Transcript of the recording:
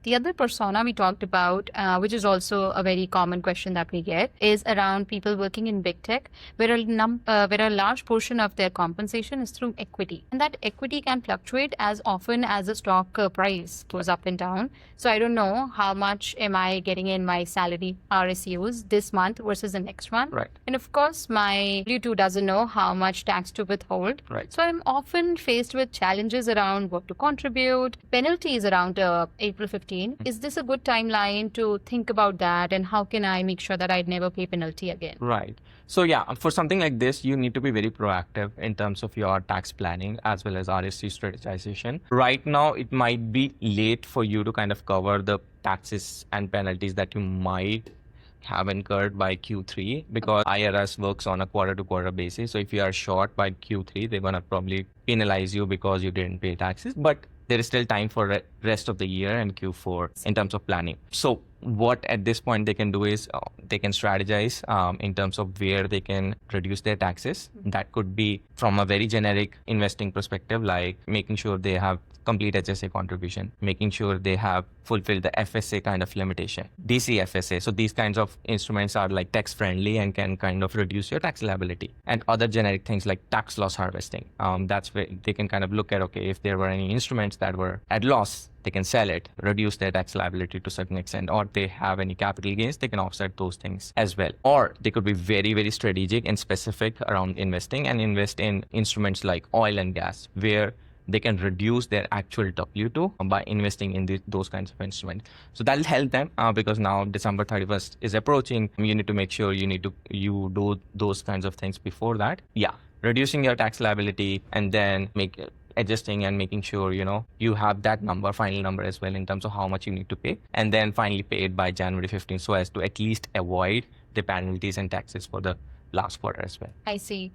The other persona we talked about, which is also a very common question that we get, is around people working in big tech, where a large portion of their compensation is through equity. And that equity can fluctuate as often as the stock price goes up and down. So I don't know how much am I getting in my salary RSUs this month versus the next one. Right. And of course, my W-2 doesn't know how much tax to withhold. Right. So I'm often faced with challenges around what to contribute, penalties around April 15. Is this a good timeline to think about that? And how can I make sure that I'd never pay penalty again? Right. So yeah, for something like this, you need to be very proactive in terms of your tax planning as well as RSU strategization. Right now, it might be late for you to kind of cover the taxes and penalties that you might have incurred by Q3 because IRS works on a quarter-to-quarter basis. So if you are short by Q3, they're going to probably penalize you because you didn't pay taxes. But there is still time for rest of the year and Q4 in terms of planning. So what at this point they can do is they can strategize in terms of where they can reduce their taxes. That could be from a very generic investing perspective, like making sure they have complete HSA contribution, making sure they have fulfilled the FSA kind of limitation, DC FSA. So these kinds of instruments are like tax friendly and can kind of reduce your tax liability. And other generic things like tax loss harvesting. That's where they can kind of look at, okay, if there were any instruments that were at loss, they can sell it, reduce their tax liability to a certain extent, or they have any capital gains, they can offset those things as well. Or they could be very, very strategic and specific around investing and invest in instruments like oil and gas, where they can reduce their actual W-2 by investing in those kinds of instruments. So that'll help them because now December 31st is approaching. You need to make sure you do those kinds of things before that. Yeah, reducing your tax liability and then adjusting and making sure you have that final number as well in terms of how much you need to pay, and then finally pay it by January 15th so as to at least avoid the penalties and taxes for the last quarter as well. I see.